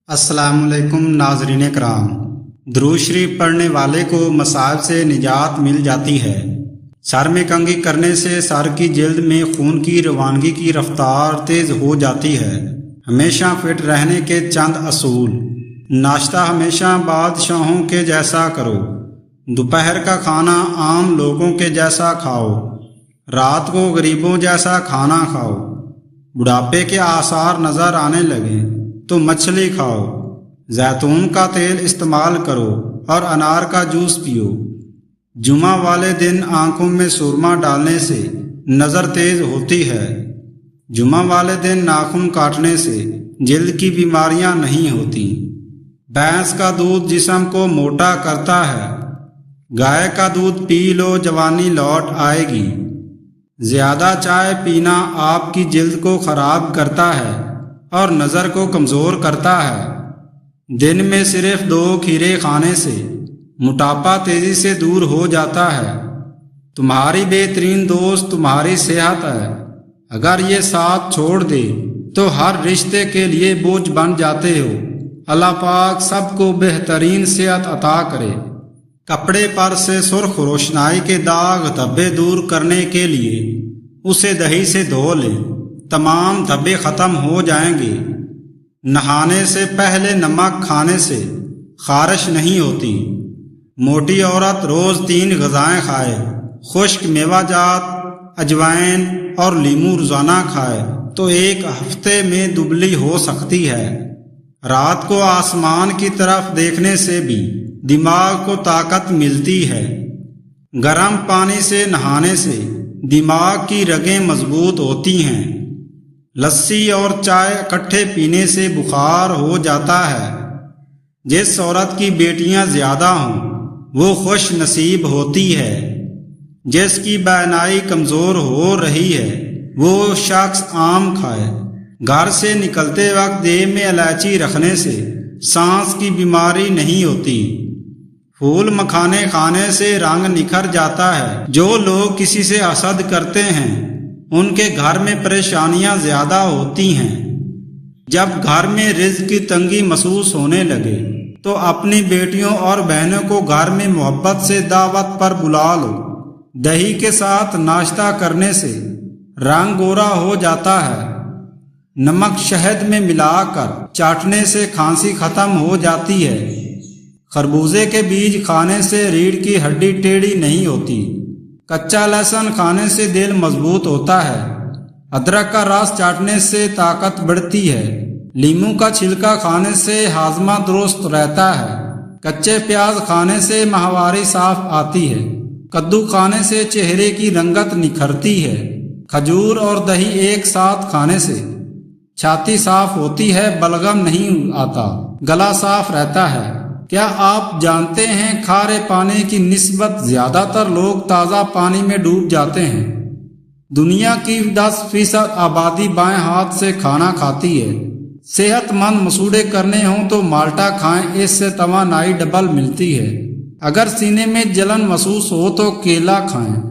अस्सलाम वालेकुम नाज़रीन कराम। दुरूद शरीफ पढ़ने वाले को मसाइब से निजात मिल जाती है। सर में कंघी करने से सर की जिल्द में खून की रवानगी की रफ्तार तेज़ हो जाती है। हमेशा फिट रहने के चंद असूल। नाश्ता हमेशा बादशाहों के जैसा करो। दोपहर का खाना आम लोगों के जैसा खाओ। रात को गरीबों जैसा खाना खाओ। बुढ़ापे के आसार नज़र आने लगे तो मछली खाओ। जैतून का तेल इस्तेमाल करो और अनार का जूस पियो। जुमा वाले दिन आंखों में सुरमा डालने से नज़र तेज होती है। जुमा वाले दिन नाखून काटने से जिल्द की बीमारियां नहीं होती। भैंस का दूध जिस्म को मोटा करता है। गाय का दूध पी लो, जवानी लौट आएगी। ज्यादा चाय पीना आपकी जिल्द को खराब करता है और नज़र को कमज़ोर करता है। दिन में सिर्फ 2 खीरे खाने से मोटापा तेजी से दूर हो जाता है। तुम्हारी बेहतरीन दोस्त तुम्हारी सेहत है। अगर ये साथ छोड़ दे तो हर रिश्ते के लिए बोझ बन जाते हो। अल्लाह पाक सबको बेहतरीन सेहत अता करे। कपड़े पर से सुर्ख रोशनाई के दाग धब्बे दूर करने के लिए उसे दही से धो लें, तमाम धब्बे खत्म हो जाएंगे। नहाने से पहले नमक खाने से खारिश नहीं होती। मोटी औरत रोज 3 ग़िज़ाएं खाए। खुश्क मेवाजात, अजवाइन और लीमू रोजाना खाए तो 1 हफ्ते में दुबली हो सकती है। रात को आसमान की तरफ देखने से भी दिमाग को ताकत मिलती है। गर्म पानी से नहाने से दिमाग की रगें मजबूत होती हैं। लस्सी और चाय इकट्ठे पीने से बुखार हो जाता है। जिस औरत की बेटियां ज्यादा हों वो खुश नसीब होती है। जिसकी बैनाई कमजोर हो रही है वो शख्स आम खाए। घर से निकलते वक्त देह में इलायची रखने से सांस की बीमारी नहीं होती। फूल मखाने खाने से रंग निखर जाता है। जो लोग किसी से हसद करते हैं उनके घर में परेशानियां ज्यादा होती हैं। जब घर में रिज़्क़ की तंगी महसूस होने लगे तो अपनी बेटियों और बहनों को घर में मोहब्बत से दावत पर बुला लो। दही के साथ नाश्ता करने से रंग गोरा हो जाता है। नमक शहद में मिलाकर चाटने से खांसी खत्म हो जाती है। खरबूजे के बीज खाने से रीढ़ की हड्डी टेढ़ी नहीं होती। कच्चा लहसुन खाने से दिल मजबूत होता है। अदरक का रस चाटने से ताकत बढ़ती है। लीमू का छिलका खाने से हाजमा दुरुस्त रहता है। कच्चे प्याज खाने से माहवारी साफ आती है। कद्दू खाने से चेहरे की रंगत निखरती है। खजूर और दही एक साथ खाने से छाती साफ होती है, बलगम नहीं आता, गला साफ रहता है। क्या आप जानते हैं खारे पानी की निस्बत ज्यादातर लोग ताज़ा पानी में डूब जाते हैं। दुनिया की 10% आबादी बाएं हाथ से खाना खाती है। सेहतमंद मसूड़े करने हों तो माल्टा खाएं, इससे तवानाई डबल मिलती है। अगर सीने में जलन महसूस हो तो केला खाएं।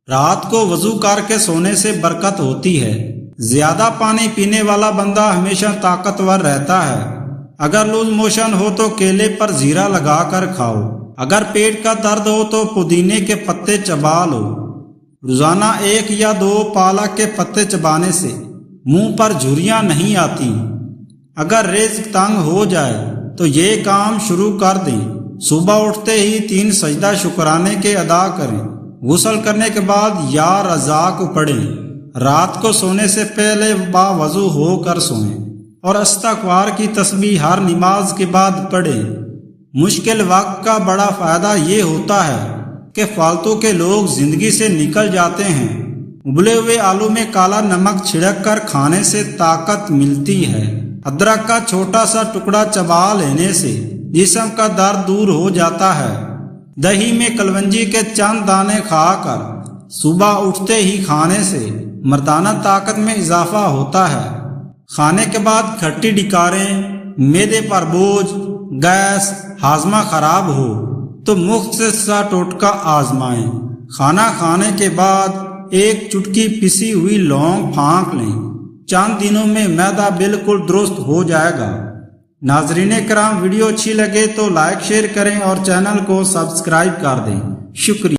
रात को वजू करके सोने से बरकत होती है। ज्यादा पानी पीने वाला बंदा हमेशा ताकतवर रहता है। अगर लूज मोशन हो तो केले पर जीरा लगाकर खाओ। अगर पेट का दर्द हो तो पुदीने के पत्ते चबा लो। रोजाना 1 या 2 पालक के पत्ते चबाने से मुंह पर झुर्रियां नहीं आती। अगर रिज़्क़ तंग हो जाए तो ये काम शुरू कर दें। सुबह उठते ही 3 सजदा शुक्राने के अदा करें। गुस्ल करने के बाद या रज़ाक पढ़ें। रात को सोने से पहले बावजू होकर सोएं और इस्तग़फ़ार की तस्बीह हर नमाज के बाद पढ़ें। मुश्किल वक्त का बड़ा फायदा ये होता है कि फालतू के लोग जिंदगी से निकल जाते हैं। उबले हुए आलू में काला नमक छिड़क कर खाने से ताकत मिलती है। अदरक का छोटा सा टुकड़ा चबा लेने से जिस्म का दर्द दूर हो जाता है। दही में कलवंजी के चंद दाने खाकर सुबह उठते ही खाने से मर्दाना ताकत में इजाफा होता है। खाने के बाद खट्टी डिकारें, मैदे पर बोझ, गैस, हाजमा खराब हो तो मुख्तसर टोटका आजमाएं। खाना खाने के बाद 1 चुटकी पिसी हुई लौंग फाँक लें। चंद दिनों में मैदा बिल्कुल दुरुस्त हो जाएगा। नाजरीन कराम वीडियो अच्छी लगे तो लाइक शेयर करें और चैनल को सब्सक्राइब कर दें। शुक्रिया।